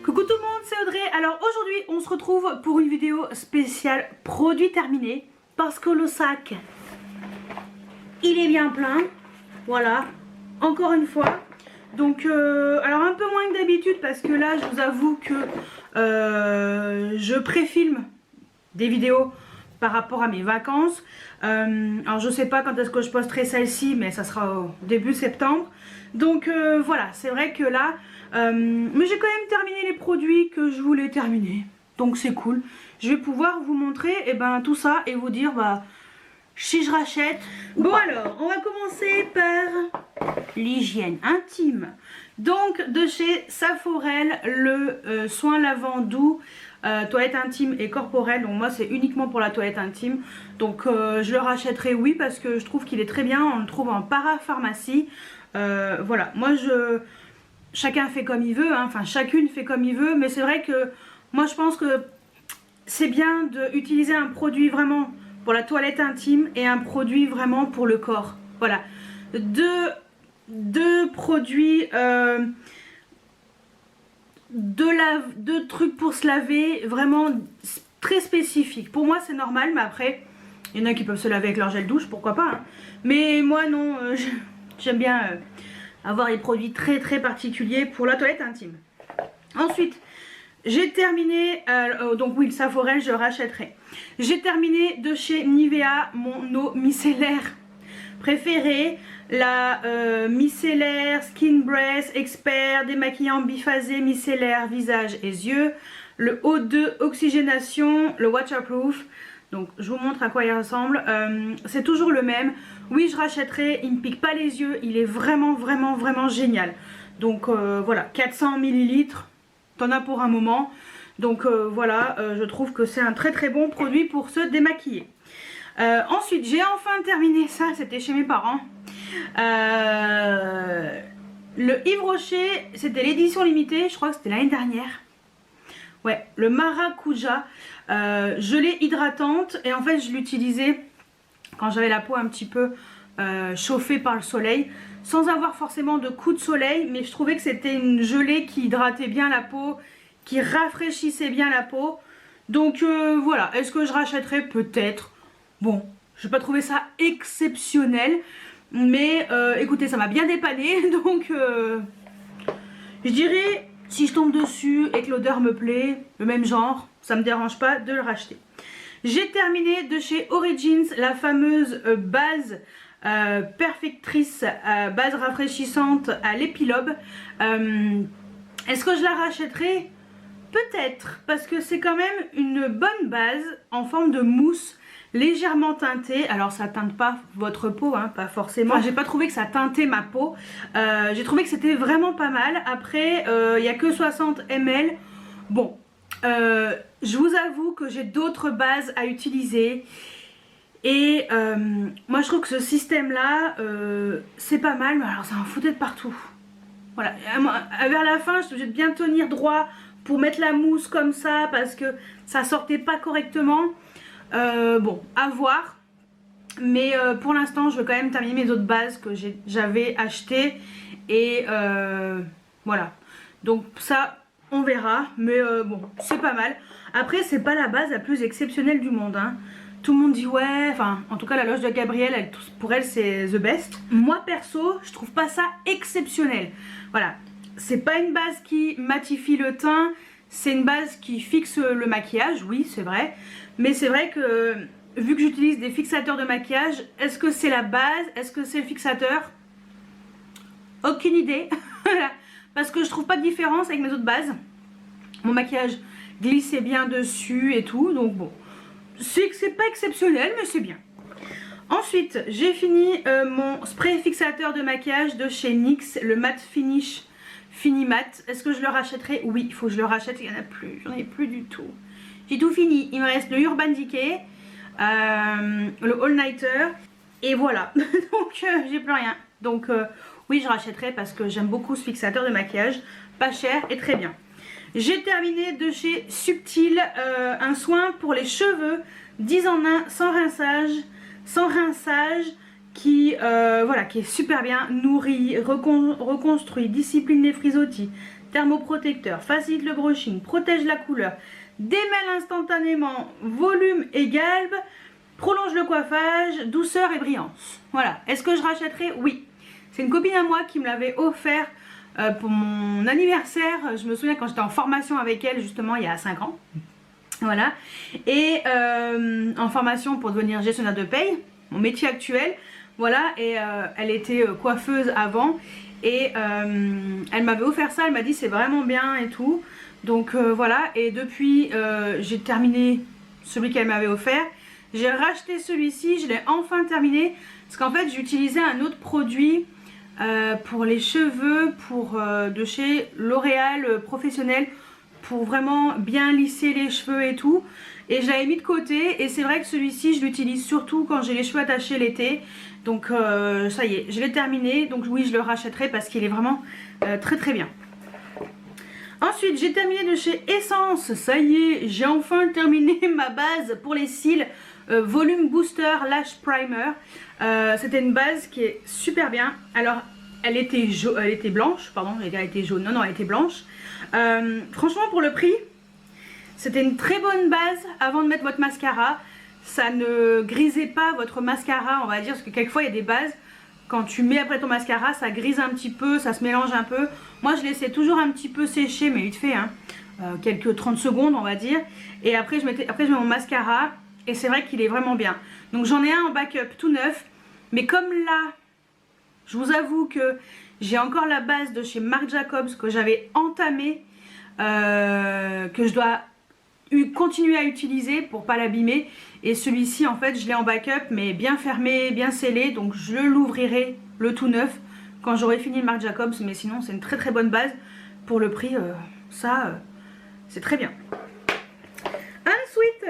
Coucou tout le monde, c'est Audrey. Alors aujourd'hui on se retrouve pour une vidéo spéciale produit terminé parce que le sac il est bien plein, voilà, encore une fois. Donc alors un peu moins que d'habitude parce que là je vous avoue que je préfilme des vidéos par rapport à mes vacances. Alors je sais pas quand est-ce que je posterai celle-ci, mais ça sera au début septembre. Donc voilà, c'est vrai que là mais j'ai quand même terminé les produits que je voulais terminer, donc c'est cool. Je vais pouvoir vous montrer tout ça et vous dire si je rachète. Bon alors, on va commencer par l'hygiène intime. Donc de chez Saforel, le soin lavant doux, toilette intime et corporelle. Donc moi c'est uniquement pour la toilette intime. Donc je le rachèterai, oui, parce que je trouve qu'il est très bien. On le trouve en parapharmacie. Voilà, moi chacun fait comme il veut, hein. Enfin chacune fait comme il veut. Mais c'est vrai que moi je pense que c'est bien d'utiliser un produit vraiment pour la toilette intime et un produit vraiment pour le corps. Voilà, deux produits, deux trucs pour se laver vraiment très spécifiques. Pour moi c'est normal, mais après il y en a qui peuvent se laver avec leur gel douche, pourquoi pas, hein. Mais moi non, j'aime bien avoir des produits très particuliers pour la toilette intime. Ensuite j'ai terminé, donc oui, le Saforel je le rachèterai. J'ai terminé de chez Nivea mon eau micellaire préférée, la micellaire Skin Breath Expert démaquillant biphasé micellaire visage et yeux, le O2 oxygénation, le waterproof. Donc je vous montre à quoi il ressemble. C'est toujours le même. Oui, je rachèterai, il ne me pique pas les yeux, il est vraiment génial. Donc voilà, 400 ml. T'en as pour un moment. Donc voilà, je trouve que c'est un très bon produit pour se démaquiller. Ensuite j'ai enfin terminé ça, c'était chez mes parents. Le Yves Rocher, c'était l'édition limitée, je crois que c'était l'année dernière. Ouais, le Maracuja, gelée hydratante. Et en fait je l'utilisais quand j'avais la peau un petit peu chauffée par le soleil, sans avoir forcément de coups de soleil, mais je trouvais que c'était une gelée qui hydratait bien la peau, qui rafraîchissait bien la peau. Donc voilà, est-ce que je rachèterai? Peut-être. Bon, je n'ai pas trouvé ça exceptionnel, mais écoutez, ça m'a bien dépanné, donc je dirais, si je tombe dessus et que l'odeur me plaît, le même genre, ça me dérange pas de le racheter. J'ai terminé de chez Origins la fameuse base perfectrice, base rafraîchissante à l'épilobe. Est-ce que je la rachèterai? Peut-être, parce que c'est quand même une bonne base en forme de mousse légèrement teintée. Alors ça teinte pas votre peau, hein, pas forcément. Enfin, j'ai pas trouvé que ça teintait ma peau. J'ai trouvé que c'était vraiment pas mal. Après il n'y a que 60 ml. Bon, je vous avoue que j'ai d'autres bases à utiliser. Et moi je trouve que ce système là c'est pas mal, mais alors ça en foutait de partout. Voilà, vers la fin je suis obligée de bien tenir droit pour mettre la mousse comme ça parce que ça sortait pas correctement. Bon, à voir. Mais pour l'instant je vais quand même terminer mes autres bases que j'avais achetées. Et voilà, donc ça on verra. Mais bon, c'est pas mal. Après c'est pas la base la plus exceptionnelle du monde, hein. Tout le monde dit ouais, enfin en tout cas la loge de Gabrielle, pour elle c'est the best. Moi perso je trouve pas ça exceptionnel. Voilà, c'est pas une base qui matifie le teint, c'est une base qui fixe le maquillage, oui c'est vrai. Mais c'est vrai que vu que j'utilise des fixateurs de maquillage, est-ce que c'est la base, est-ce que c'est le fixateur? Aucune idée. Parce que je trouve pas de différence avec mes autres bases. Mon maquillage glissait bien dessus et tout, donc bon. C'est que c'est pas exceptionnel, mais c'est bien. Ensuite, j'ai fini mon spray fixateur de maquillage de chez NYX, le Matte Finish Fini Matte. Est-ce que je le rachèterai? Oui, il faut que je le rachète, il n'y en a plus, j'en ai plus du tout. J'ai tout fini, il me reste le Urban Decay, le All Nighter, et voilà. Donc j'ai plus rien. Donc oui, je rachèterai parce que j'aime beaucoup ce fixateur de maquillage, pas cher et très bien. J'ai terminé de chez Subtil un soin pour les cheveux 10 en 1 sans rinçage qui, voilà, qui est super bien, nourrit, reconstruit, discipline les frisottis, thermoprotecteur, facilite le brushing, protège la couleur, démêle instantanément, volume et galbe, prolonge le coiffage, douceur et brillance. Voilà. Est-ce que je rachèterai? Oui. C'est une copine à moi qui me l'avait offert pour mon anniversaire. Je me souviens quand j'étais en formation avec elle, justement, il y a 5 ans. Voilà. Et en formation pour devenir gestionnaire de paye, mon métier actuel. Voilà. Et elle était coiffeuse avant. Et elle m'avait offert ça. Elle m'a dit c'est vraiment bien et tout. Donc voilà. Et depuis, j'ai terminé celui qu'elle m'avait offert. J'ai racheté celui-ci. Je l'ai enfin terminé. Parce qu'en fait, j'utilisais un autre produit pour les cheveux, de chez L'Oréal Professionnel, pour vraiment bien lisser les cheveux et tout. Et je l'avais mis de côté, et c'est vrai que celui-ci je l'utilise surtout quand j'ai les cheveux attachés l'été. Donc ça y est, je l'ai terminé, donc oui je le rachèterai parce qu'il est vraiment très très bien. Ensuite j'ai terminé de chez Essence, ça y est, j'ai enfin terminé ma base pour les cils Volume Booster Lash Primer. C'était une base qui est super bien. Alors elle était blanche, pardon, elle était jaune, non elle était blanche. Franchement pour le prix, c'était une très bonne base avant de mettre votre mascara. Ça ne grisait pas votre mascara, on va dire, parce que quelquefois il y a des bases, quand tu mets après ton mascara, ça grise un petit peu, ça se mélange un peu. Moi je laissais toujours un petit peu sécher, mais vite fait, hein, quelques 30 secondes on va dire. Et après je mets mon mascara, et c'est vrai qu'il est vraiment bien. Donc j'en ai un en backup tout neuf, mais comme là, je vous avoue que j'ai encore la base de chez Marc Jacobs que j'avais entamée, que je dois continuer à utiliser pour pas l'abîmer. Et celui-ci en fait je l'ai en backup mais bien fermé, bien scellé, donc je l'ouvrirai le tout neuf quand j'aurai fini le Marc Jacobs. Mais sinon c'est une très très bonne base pour le prix, c'est très bien. Ensuite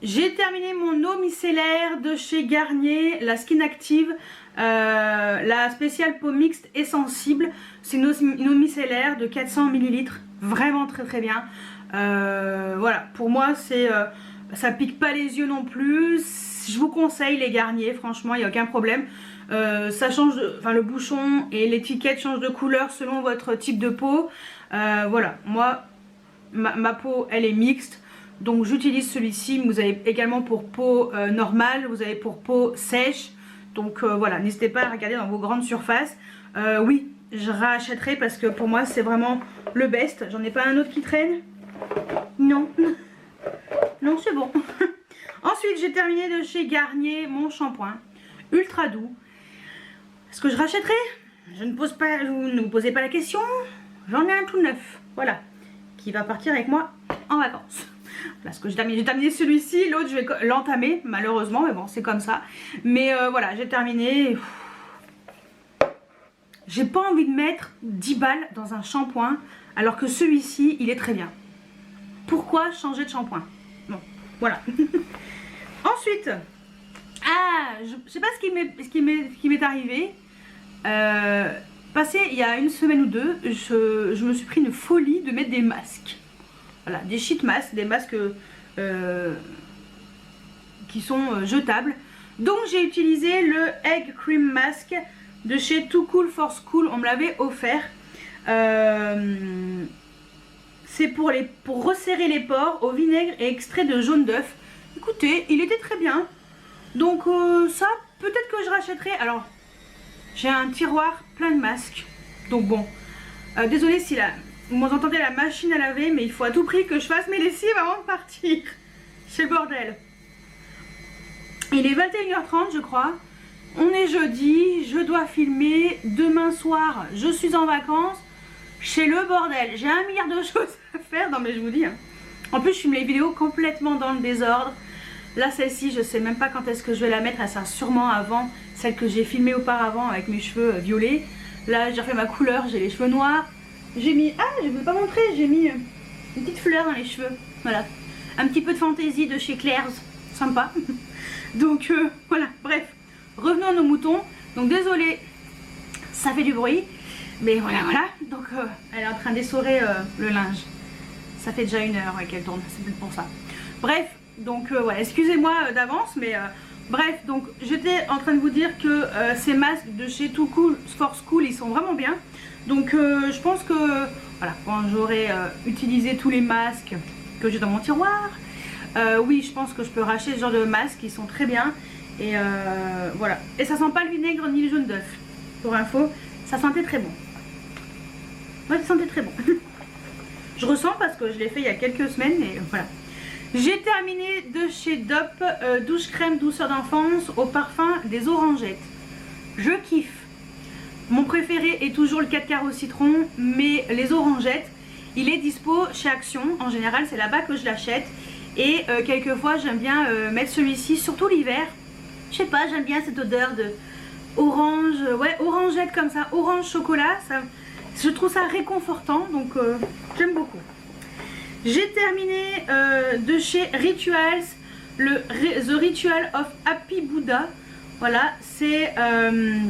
j'ai terminé mon eau micellaire de chez Garnier, la Skin Active, la spéciale peau mixte et sensible. C'est une eau micellaire de 400 ml, vraiment très très bien. Voilà, pour moi c'est ça pique pas les yeux non plus. Je vous conseille les Garnier, franchement il n'y a aucun problème. Ça change, enfin le bouchon et l'étiquette changent de couleur selon votre type de peau. Voilà, moi ma peau elle est mixte, donc j'utilise celui-ci. Vous avez également pour peau normale, vous avez pour peau sèche. Donc voilà, n'hésitez pas à regarder dans vos grandes surfaces. Oui, je rachèterai parce que pour moi c'est vraiment le best. J'en ai pas un autre qui traîne? Non. Non, c'est bon. Ensuite, j'ai terminé de chez Garnier mon shampoing ultra doux. Est-ce que je rachèterai? Je ne pose pas, ne vous posez pas la question. J'en ai un tout neuf, voilà, qui va partir avec moi en vacances. Parce que j'ai terminé celui-ci, l'autre je vais l'entamer malheureusement, mais bon c'est comme ça. Mais voilà, j'ai terminé. J'ai pas envie de mettre 10 balles dans un shampoing alors que celui-ci il est très bien. Pourquoi changer de shampoing? Bon, voilà. Ensuite, je sais pas ce qui m'est arrivé. Passé il y a une semaine ou deux, je me suis pris une folie de mettre des masques. Voilà, des sheet masks, des masques qui sont jetables. Donc j'ai utilisé le Egg Cream Mask de chez Too Cool for School. On me l'avait offert. C'est pour resserrer les pores au vinaigre et extrait de jaune d'œuf. Écoutez, il était très bien. Donc ça, peut-être que je rachèterai. Alors, j'ai un tiroir plein de masques. Donc bon, désolée si vous entendez la machine à laver, mais il faut à tout prix que je fasse mes lessives avant de partir. C'est le bordel. Il est 21h30 je crois. On est jeudi, je dois filmer. Demain soir, je suis en vacances. C'est le bordel. J'ai 1 milliard de choses à faire. Non mais je vous dis. Hein. En plus, je filme les vidéos complètement dans le désordre. Là, celle-ci, je sais même pas quand est-ce que je vais la mettre. Elle sera sûrement avant celle que j'ai filmée auparavant avec mes cheveux violets. Là, j'ai refait ma couleur. J'ai les cheveux noirs. J'ai mis... Ah, je ne vous ai pas montré. J'ai mis une petite fleur dans les cheveux. Voilà. Un petit peu de fantaisie de chez Claire's. Sympa. Donc, voilà. Bref. Revenons à nos moutons. Donc, désolé. Ça fait du bruit. Mais voilà, voilà. Donc, elle est en train d'essorer le linge. Ça fait déjà 1 heure qu'elle tourne. C'est peut-être pour ça. Bref. Donc, voilà. Excusez-moi d'avance. Mais Bref, donc j'étais en train de vous dire que ces masques de chez Too Cool, Force Cool, ils sont vraiment bien. Donc je pense que voilà, quand j'aurai utilisé tous les masques que j'ai dans mon tiroir, oui, je pense que je peux racheter ce genre de masques, ils sont très bien. Et voilà. Et ça sent pas le vinaigre ni le jaune d'œuf. Pour info, ça sentait très bon. Ouais, ça sentait très bon. Je ressens parce que je l'ai fait il y a quelques semaines et voilà. J'ai terminé de chez Dop douche crème douceur d'enfance au parfum des orangettes. Je kiffe. Mon préféré est toujours le 4 quarts au citron, mais les orangettes, il est dispo chez Action. En général, c'est là-bas que je l'achète. Et quelquefois, j'aime bien mettre celui-ci, surtout l'hiver. Je sais pas, j'aime bien cette odeur de orange, ouais, orangette comme ça, orange chocolat. Ça, je trouve ça réconfortant, donc j'aime beaucoup. J'ai terminé de chez Rituals, The Ritual of Happy Buddha. Voilà, c'était un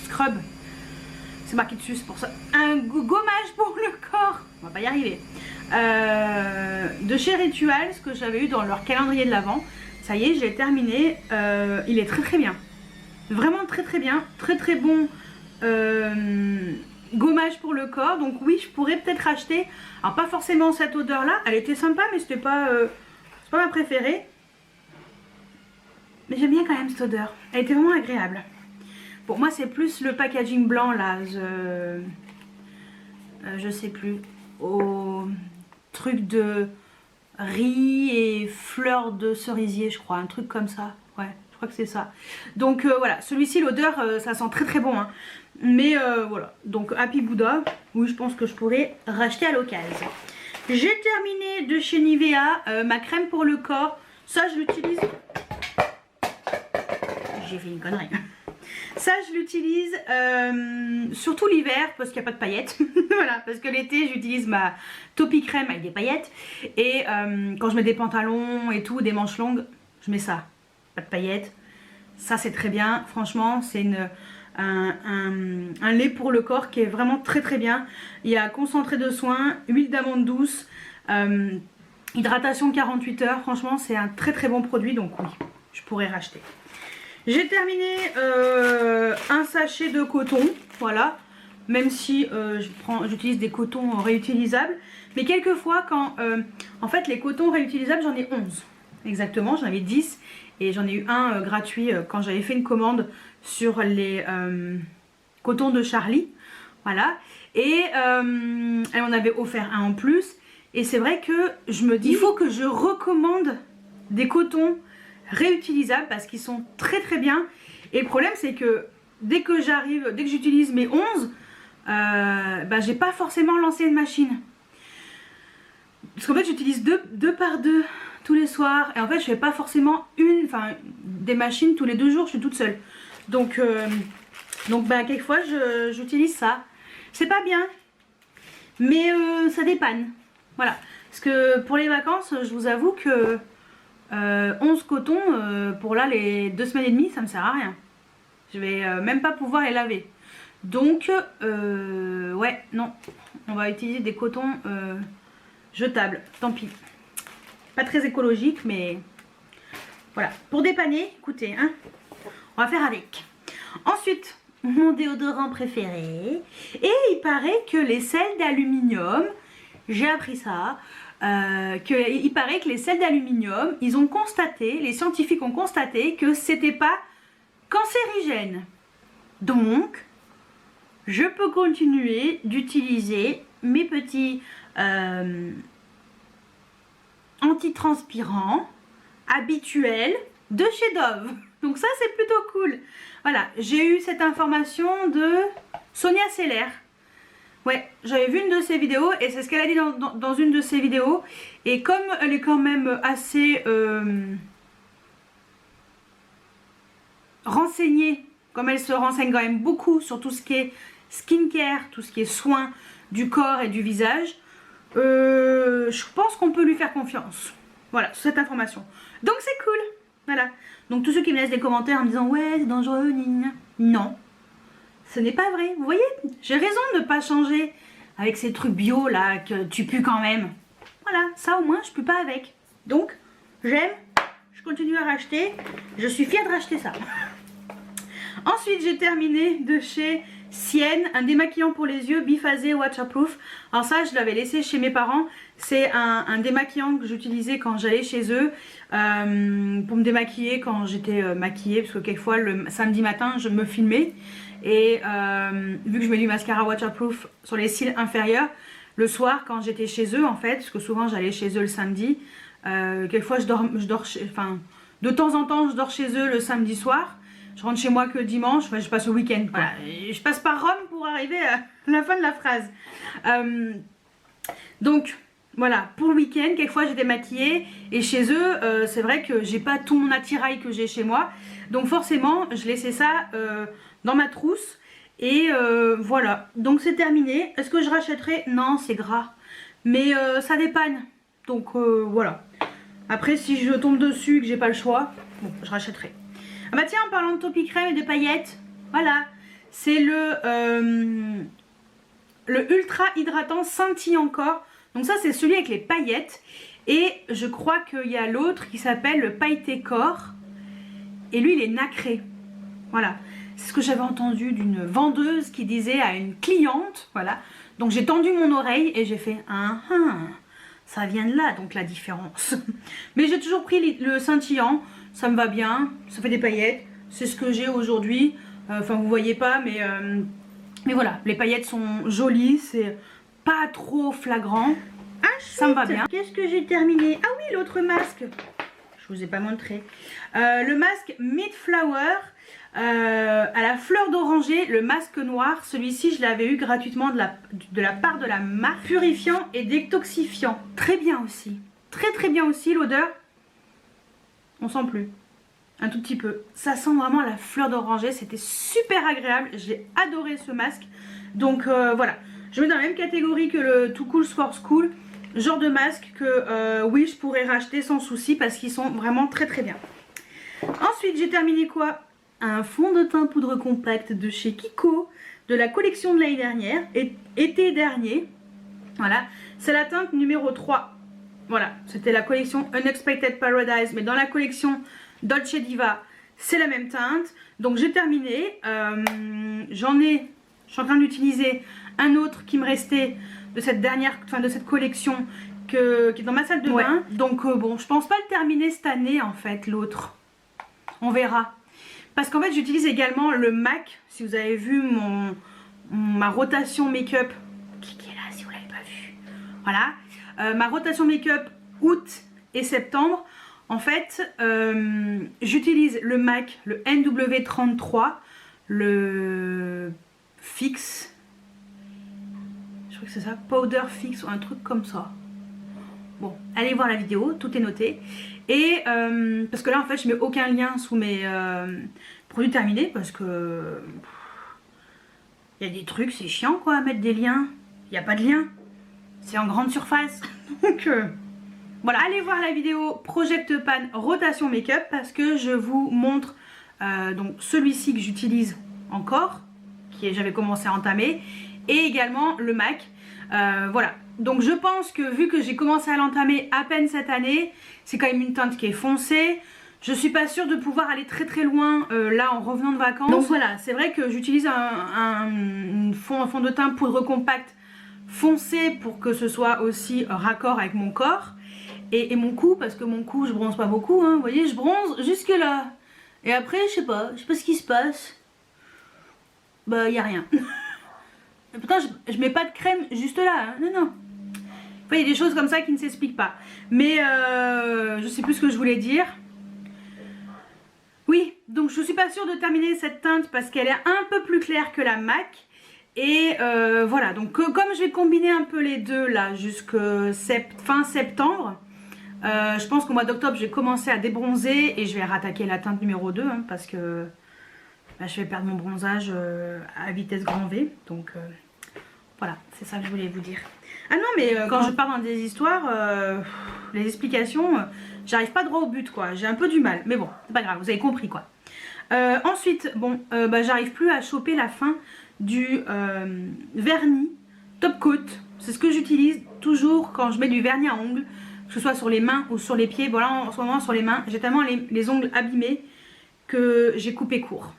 scrub. C'est marqué dessus, c'est pour ça. Un gommage pour le corps. On va pas y arriver. De chez Rituals, que j'avais eu dans leur calendrier de l'Avent. Ça y est, j'ai terminé. Il est très très bien. Vraiment très très bien. Très très bon gommage pour le corps. Donc oui, je pourrais peut-être acheter. Alors pas forcément cette odeur là. Elle était sympa, mais c'était pas ma préférée. Mais j'aime bien quand même cette odeur. Elle était vraiment agréable. Pour moi, c'est plus le packaging blanc là. Je sais plus. Au truc de riz et fleurs de cerisier, je crois. Un truc comme ça. Ouais, je crois que c'est ça. Donc voilà. Celui-ci, l'odeur, ça sent très très bon. Hein. Mais voilà. Donc Happy Buddha. Oui, je pense que je pourrais racheter à l'occasion. J'ai terminé de chez Nivea ma crème pour le corps. Ça, je l'utilise. J'ai fait une connerie. Ça, je l'utilise surtout l'hiver parce qu'il n'y a pas de paillettes. Voilà, parce que l'été, j'utilise ma Topi crème avec des paillettes. Et quand je mets des pantalons et tout, des manches longues, je mets ça. Pas de paillettes. Ça, c'est très bien. Franchement, c'est un lait pour le corps qui est vraiment très très bien. Il y a concentré de soin, huile d'amande douce, hydratation 48 heures. Franchement, c'est un très très bon produit. Donc oui, je pourrais racheter. J'ai terminé un sachet de coton, voilà, même si j'utilise des cotons réutilisables. Mais quelquefois, quand en fait les cotons réutilisables, j'en ai 11 exactement, j'en avais 10 et j'en ai eu un gratuit quand j'avais fait une commande sur les cotons de Charlie, voilà. Et elle m'en avait offert un en plus. Et c'est vrai que je me dis, il faut que je recommande des cotons réutilisables parce qu'ils sont très très bien. Et le problème c'est que dès que j'utilise mes 11, bah, j'ai pas forcément lancé une machine. Parce qu'en fait j'utilise deux par deux tous les soirs. Et en fait je fais pas forcément des machines tous les 2 jours, je suis toute seule. Donc bah, quelquefois j'utilise ça. C'est pas bien. Mais ça dépanne. Voilà. Parce que pour les vacances, je vous avoue que 11 cotons, pour là les 2 semaines et demie, ça me sert à rien. Je vais même pas pouvoir les laver. Donc, ouais, non. On va utiliser des cotons jetables. Tant pis. Pas très écologique, mais voilà. Pour dépanner, écoutez, hein, on va faire avec. Ensuite, mon déodorant préféré. Et il paraît que les sels d'aluminium, j'ai appris ça, il paraît que les sels d'aluminium, les scientifiques ont constaté que c'était pas cancérigène. Donc, je peux continuer d'utiliser mes petits antitranspirants habituels de chez Dove. Donc ça, c'est plutôt cool. Voilà, j'ai eu cette information de Sonia Seller. Ouais, j'avais vu une de ses vidéos et c'est ce qu'elle a dit dans une de ses vidéos. Et comme elle est quand même assez renseignée, comme elle se renseigne quand même beaucoup sur tout ce qui est skincare, tout ce qui est soins du corps et du visage, je pense qu'on peut lui faire confiance. Voilà, sur cette information. Donc c'est cool. Voilà. Donc tous ceux qui me laissent des commentaires en me disant ouais c'est dangereux, non. Ce n'est pas vrai, vous voyez, j'ai raison de ne pas changer avec ces trucs bio là, que tu pues quand même. Voilà, ça au moins je pue pas avec. Donc, j'aime, je continue à racheter. Je suis fière de racheter ça. Ensuite, j'ai terminé de chez Sienne, un démaquillant pour les yeux biphasé waterproof. Alors ça, je l'avais laissé chez mes parents. C'est un démaquillant que j'utilisais quand j'allais chez eux pour me démaquiller quand j'étais maquillée. Parce que quelquefois, le samedi matin, je me filmais. Et vu que je mets du mascara waterproof sur les cils inférieurs, le soir, quand j'étais chez eux, en fait, parce que souvent j'allais chez eux le samedi, quelquefois de temps en temps, je dors chez eux le samedi soir. Je rentre chez moi que dimanche, enfin, je passe au week-end. Voilà. Je passe par Rome pour arriver à la fin de la phrase. Donc, voilà, pour le week-end, quelquefois j'étais maquillée. Et chez eux, c'est vrai que j'ai pas tout mon attirail que j'ai chez moi. Donc forcément, je laissais ça dans ma trousse. Et voilà, donc c'est terminé. Est-ce que je rachèterai? Non, c'est gras. Mais ça dépanne. Donc voilà. Après, si je tombe dessus et que j'ai pas le choix, bon, je rachèterai. Ah bah tiens, en parlant de topi crème et de paillettes, voilà, c'est le ultra hydratant scintillant encore. Donc ça c'est celui avec les paillettes. Et je crois qu'il y a l'autre qui s'appelle le pailleté corps. Et lui il est nacré. Voilà, c'est ce que j'avais entendu d'une vendeuse qui disait à une cliente. Voilà, donc j'ai tendu mon oreille et j'ai fait ça vient de là donc la différence. Mais j'ai toujours pris le scintillant. Ça me va bien, ça fait des paillettes, c'est ce que j'ai aujourd'hui. Enfin, vous voyez pas, mais voilà, les paillettes sont jolies, c'est pas trop flagrant. Ça me va bien. Qu'est-ce que j'ai terminé? Ah oui, l'autre masque. Je vous ai pas montré. Le masque Mid Flower à la fleur d'oranger, le masque noir. Celui-ci, je l'avais eu gratuitement de la part de la marque. Purifiant et détoxifiant. Très bien aussi. Très très bien aussi l'odeur. On sent plus, un tout petit peu. Ça sent vraiment la fleur d'oranger, c'était super agréable. J'ai adoré ce masque. Donc voilà, je mets dans la même catégorie que le Too Cool Sports Cool. Genre de masque que oui, je pourrais racheter sans souci parce qu'ils sont vraiment très très bien. Ensuite, j'ai terminé quoi? Un fond de teint poudre compacte de chez Kiko, de la collection de l'année dernière, été dernier. Voilà, c'est la teinte numéro 3. Voilà, c'était la collection Unexpected Paradise, mais dans la collection Dolce Diva, c'est la même teinte. Donc j'ai terminé. Je suis en train d'utiliser un autre qui me restait de cette de cette collection qui est dans ma salle de bain. Donc bon, je pense pas le terminer cette année en fait, l'autre. On verra. Parce qu'en fait, j'utilise également le MAC. Si vous avez vu ma rotation make-up, qui est là si vous l'avez pas vu. Voilà. Ma rotation make-up août et septembre, en fait, j'utilise le MAC, le NW33, le Fix, je crois que c'est ça, Powder Fix ou un truc comme ça. Bon, allez voir la vidéo, tout est noté. Et parce que là, en fait, je mets aucun lien sous mes produits terminés parce que il y a des trucs, c'est chiant quoi, à mettre des liens. Il n'y a pas de lien. C'est en grande surface. Donc voilà, allez voir la vidéo Project Pan rotation make-up parce que je vous montre donc celui-ci que j'utilise encore, j'avais commencé à entamer, et également le MAC. Voilà, donc je pense que vu que j'ai commencé à l'entamer à peine cette année, c'est quand même une teinte qui est foncée. Je suis pas sûre de pouvoir aller très très loin là en revenant de vacances. Donc voilà, c'est vrai que j'utilise un fond de teint poudre compacte foncé pour que ce soit aussi raccord avec mon corps et mon cou, parce que mon cou je bronze pas beaucoup, hein, vous voyez, je bronze jusque là et après je sais pas ce qui se passe, bah y a rien. Et pourtant je mets pas de crème juste là, hein. Non. Enfin, il y a des choses comme ça qui ne s'expliquent pas, mais je sais plus ce que je voulais dire. Oui, donc je suis pas sûre de terminer cette teinte parce qu'elle est un peu plus claire que la MAC. Et voilà, donc comme je vais combiner un peu les deux là jusqu'à fin septembre, je pense qu'au mois d'octobre je vais commencer à débronzer et je vais rattaquer la teinte numéro 2 hein, parce que bah, je vais perdre mon bronzage à vitesse grand V. Donc voilà, c'est ça que je voulais vous dire. Ah non, mais quand je pars dans des histoires, les explications, j'arrive pas droit au but quoi, j'ai un peu du mal. Mais bon, c'est pas grave, vous avez compris quoi. Ensuite, bon, bah, j'arrive plus à choper la fin du vernis top coat. C'est ce que j'utilise toujours quand je mets du vernis à ongles. que ce soit sur les mains ou sur les pieds. Voilà, en ce moment sur les mains, j'ai tellement les ongles abîmés que j'ai coupé court.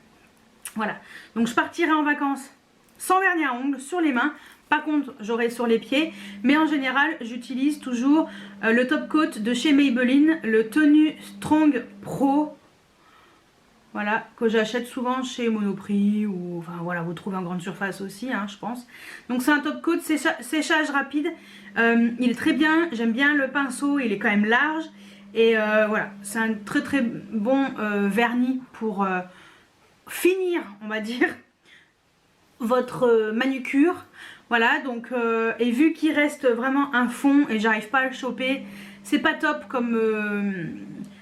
Voilà, donc je partirai en vacances sans vernis à ongles sur les mains. Par contre, j'aurai sur les pieds, mais en général, j'utilise toujours le top coat de chez Maybelline, le Tenu Strong Pro. Voilà, que j'achète souvent chez Monoprix ou enfin voilà, vous trouvez en grande surface aussi, hein, je pense. Donc c'est un top coat séchage rapide. Il est très bien, j'aime bien le pinceau, il est quand même large. Et voilà, c'est un très très bon vernis pour finir, on va dire, votre manucure. Voilà, donc et vu qu'il reste vraiment un fond et j'arrive pas à le choper, c'est pas top comme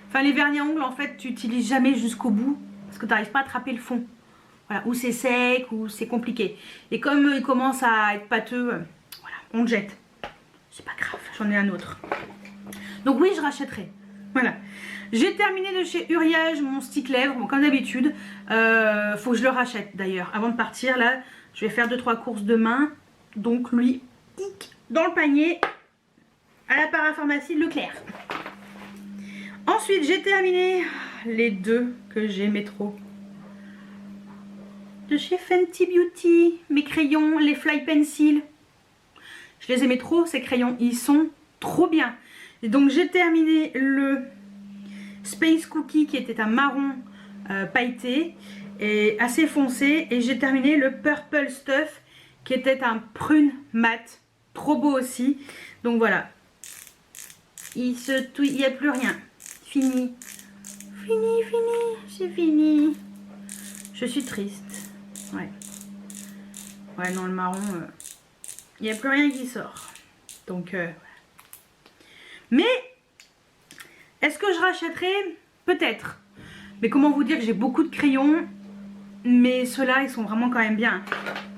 enfin les vernis à ongles en fait tu utilises jamais jusqu'au bout parce que tu n'arrives pas à attraper le fond. Voilà, ou c'est sec ou c'est compliqué. Et comme il commence à être pâteux, voilà, on le jette. C'est pas grave, j'en ai un autre. Donc oui, je rachèterai. Voilà. J'ai terminé de chez Uriage mon stick lèvres, bon, comme d'habitude. Faut que je le rachète d'ailleurs. Avant de partir là, je vais faire 2-3 courses demain. Donc lui, dans le panier à la parapharmacie de Leclerc. Ensuite, j'ai terminé les deux que j'aimais trop. De chez Fenty Beauty, mes crayons, les Fly Pencil. Je les aimais trop, ces crayons, ils sont trop bien. Et donc j'ai terminé le Space Cookie qui était un marron pailleté et assez foncé. Et j'ai terminé le Purple Stuff qui était un prune mat. Trop beau aussi. Donc voilà. Il n'y a plus rien. Fini. Fini, c'est fini. Je suis triste. Ouais. Ouais, non, le marron, il n'y a plus rien qui sort. Donc, mais, est-ce que je rachèterai? Peut-être. Mais comment vous dire que j'ai beaucoup de crayons. Mais ceux-là, ils sont vraiment quand même bien.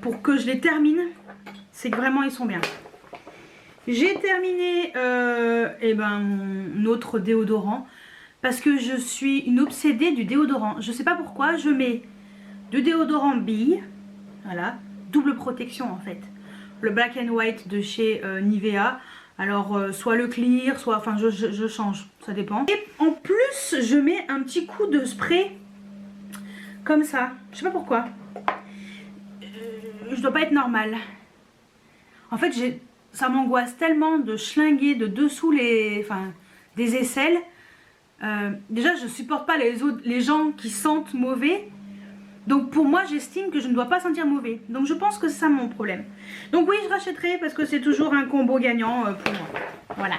Pour que je les termine, c'est que vraiment, ils sont bien. J'ai terminé mon autre déodorant. Parce que je suis une obsédée du déodorant. Je sais pas pourquoi, je mets du déodorant bille. Voilà, double protection en fait. Le Black and White de chez Nivea. Alors soit le clear, soit... Enfin je change, ça dépend. Et en plus, je mets un petit coup de spray. Comme ça. Je sais pas pourquoi. Je dois pas être normale. En fait, ça m'angoisse tellement de schlinguer de dessous des aisselles. Déjà je supporte pas les gens qui sentent mauvais. Donc pour moi j'estime que je ne dois pas sentir mauvais. Donc je pense que c'est ça mon problème. Donc oui, je rachèterai parce que c'est toujours un combo gagnant pour moi. Voilà.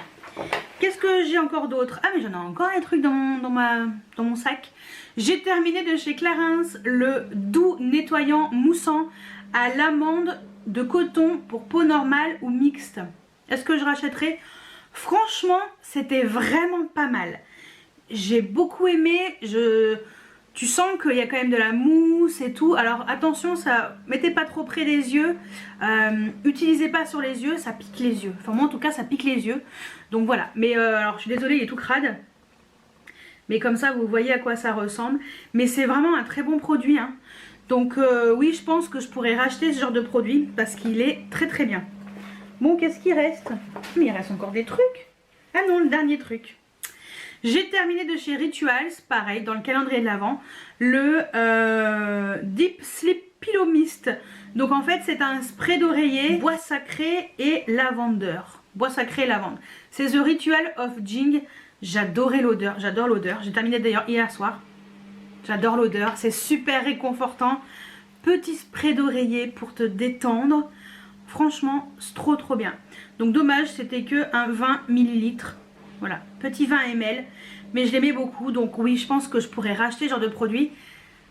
Qu'est-ce que j'ai encore d'autre? Ah mais j'en ai encore un truc dans mon sac. J'ai terminé de chez Clarins le doux nettoyant moussant à l'amande de coton pour peau normale ou mixte. Est-ce que je rachèterai? Franchement c'était vraiment pas mal. J'ai beaucoup aimé, tu sens qu'il y a quand même de la mousse et tout. Alors attention, ça mettez pas trop près des yeux, utilisez pas sur les yeux, ça pique les yeux. Enfin moi en tout cas ça pique les yeux. Donc voilà, mais alors je suis désolée, il est tout crade. Mais comme ça vous voyez à quoi ça ressemble. Mais c'est vraiment un très bon produit, hein. Donc oui, je pense que je pourrais racheter ce genre de produit parce qu'il est très très bien. Bon, qu'est-ce qu'il reste? Mais il reste encore des trucs. Ah non, le dernier truc. J'ai terminé de chez Rituals, pareil, dans le calendrier de l'Avent, le Deep Sleep Pillow Mist. Donc en fait, c'est un spray d'oreiller, bois sacré et lavandeur. Bois sacré et lavande. C'est The Ritual of Jing. J'adorais l'odeur, j'adore l'odeur. J'ai terminé d'ailleurs hier soir. J'adore l'odeur, c'est super réconfortant. Petit spray d'oreiller pour te détendre. Franchement, c'est trop trop bien. Donc dommage, c'était que un 20 ml. Voilà, petit 20 ml, mais je l'aimais beaucoup, donc oui, je pense que je pourrais racheter ce genre de produit.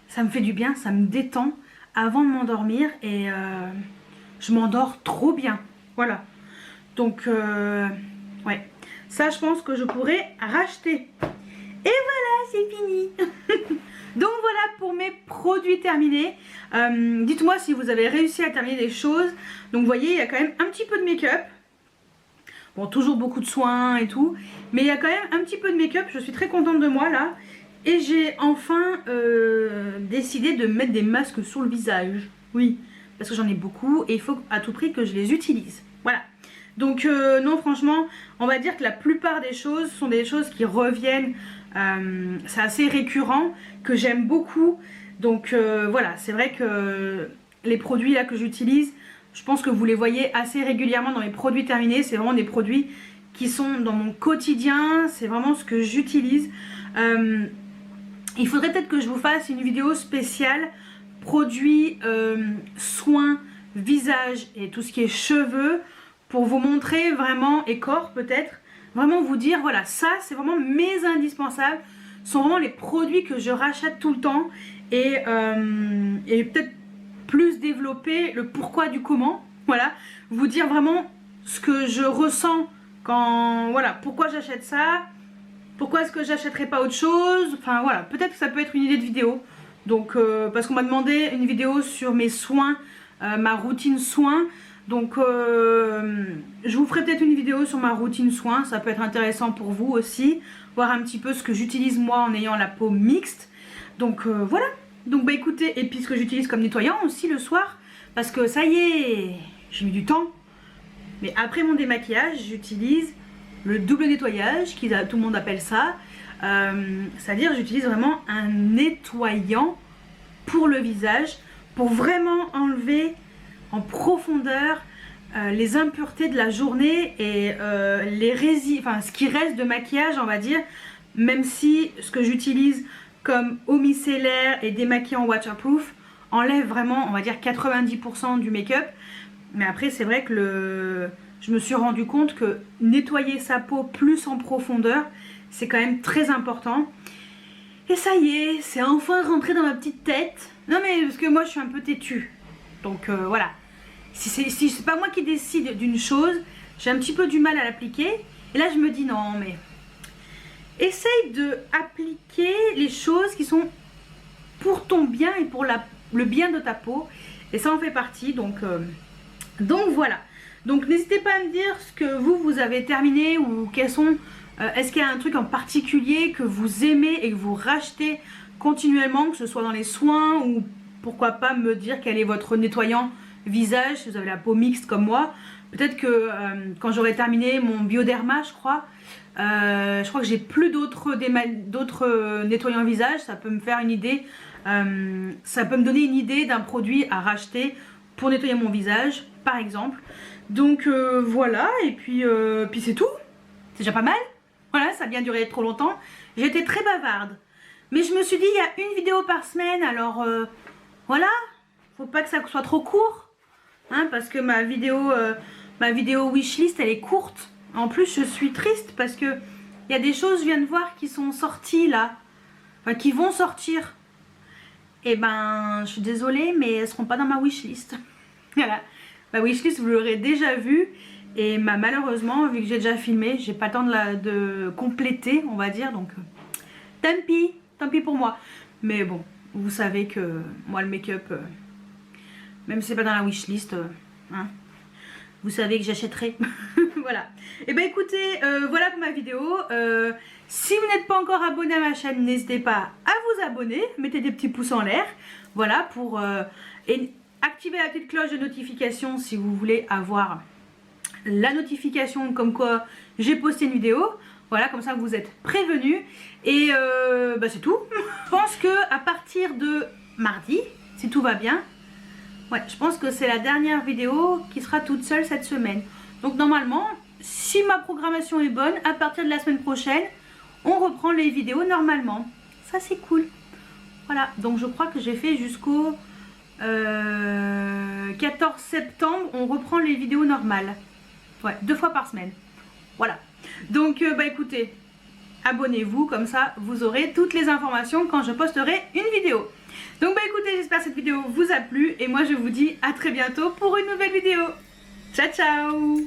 Ça me fait du bien, ça me détend avant de m'endormir et je m'endors trop bien. Voilà, donc ouais, ça je pense que je pourrais racheter. Et voilà, c'est fini. Donc voilà pour mes produits terminés. Dites-moi si vous avez réussi à terminer des choses. Donc vous voyez, il y a quand même un petit peu de make-up. Bon, toujours beaucoup de soins et tout. Mais il y a quand même un petit peu de make-up. Je suis très contente de moi là. Et j'ai enfin décidé de mettre des masques sur le visage. Oui, parce que j'en ai beaucoup et il faut à tout prix que je les utilise. Voilà. Donc non, franchement, on va dire que la plupart des choses sont des choses qui reviennent. C'est assez récurrent, que j'aime beaucoup. Donc voilà, c'est vrai que les produits là que j'utilise, je pense que vous les voyez assez régulièrement dans mes produits terminés. C'est vraiment des produits qui sont dans mon quotidien, c'est vraiment ce que j'utilise. Il faudrait peut-être que je vous fasse une vidéo spéciale produits, soins, visage et tout ce qui est cheveux, pour vous montrer vraiment, et corps peut-être, vraiment vous dire voilà, ça c'est vraiment mes indispensables, sont vraiment les produits que je rachète tout le temps, et peut-être plus développer le pourquoi du comment, voilà, vous dire vraiment ce que je ressens quand, voilà, pourquoi j'achète ça, pourquoi est-ce que j'achèterais pas autre chose, enfin voilà, peut-être que ça peut être une idée de vidéo. Donc parce qu'on m'a demandé une vidéo sur mes soins, ma routine soins. Donc je vous ferai peut-être une vidéo sur ma routine soins, ça peut être intéressant pour vous aussi, voir un petit peu ce que j'utilise moi en ayant la peau mixte. Donc voilà, donc bah écoutez, et puis ce que j'utilise comme nettoyant aussi le soir, parce que ça y est, j'ai mis du temps. Mais après mon démaquillage, j'utilise le double nettoyage, tout le monde appelle ça. C'est-à-dire j'utilise vraiment un nettoyant pour le visage, pour vraiment enlever en profondeur les impuretés de la journée et les résidus, enfin ce qui reste de maquillage, on va dire, même si ce que j'utilise comme eau micellaire et démaquillant waterproof enlève vraiment, on va dire, 90% du make-up. Mais après c'est vrai que je me suis rendu compte que nettoyer sa peau plus en profondeur, c'est quand même très important. Et ça y est, c'est enfin rentré dans ma petite tête. Non mais parce que moi je suis un peu têtue. Donc voilà. Si c'est pas moi qui décide d'une chose, j'ai un petit peu du mal à l'appliquer. Et là je me dis non mais essaye de appliquer les choses qui sont pour ton bien et pour le bien de ta peau. Et ça en fait partie. Donc voilà. Donc n'hésitez pas à me dire ce que vous avez terminé ou quels sont... est-ce qu'il y a un truc en particulier que vous aimez et que vous rachetez continuellement, que ce soit dans les soins, ou pourquoi pas me dire quel est votre nettoyant visage si vous avez la peau mixte comme moi. Peut-être que quand j'aurai terminé mon Bioderma, je crois que j'ai plus d'autres nettoyants visage. Ça peut me faire une idée, ça peut me donner une idée d'un produit à racheter pour nettoyer mon visage par exemple. Donc voilà, et puis c'est tout, c'est déjà pas mal. Voilà, ça a bien duré trop longtemps. J'ai été très bavarde. Mais je me suis dit, il y a une vidéo par semaine, alors voilà. Faut pas que ça soit trop court. Hein, parce que ma vidéo wishlist, elle est courte. En plus, je suis triste parce que il y a des choses, je viens de voir, qui sont sorties là. Enfin, qui vont sortir. Et ben, je suis désolée, mais elles seront pas dans ma wishlist. Voilà. Ma wishlist, vous l'aurez déjà vue. Et malheureusement, vu que j'ai déjà filmé, j'ai pas le temps de compléter, on va dire. Donc, tant pis pour moi. Mais bon, vous savez que moi, le make-up, même si c'est pas dans la wishlist, hein, vous savez que j'achèterai. Voilà. Et ben écoutez, voilà pour ma vidéo. Si vous n'êtes pas encore abonné à ma chaîne, n'hésitez pas à vous abonner. Mettez des petits pouces en l'air. Voilà, pour... et activez la petite cloche de notification si vous voulez avoir la notification comme quoi j'ai posté une vidéo. Voilà, comme ça vous êtes prévenus. Et bah c'est tout. Je pense que à partir de mardi, si tout va bien, ouais, je pense que c'est la dernière vidéo qui sera toute seule cette semaine. Donc normalement, si ma programmation est bonne, à partir de la semaine prochaine, on reprend les vidéos normalement. Ça c'est cool. Voilà, donc je crois que j'ai fait jusqu'au 14 septembre, on reprend les vidéos normales. Ouais, 2 fois par semaine. Voilà. Donc, bah écoutez, abonnez-vous, comme ça, vous aurez toutes les informations quand je posterai une vidéo. Donc, bah écoutez, j'espère que cette vidéo vous a plu. Et moi, je vous dis à très bientôt pour une nouvelle vidéo. Ciao, ciao!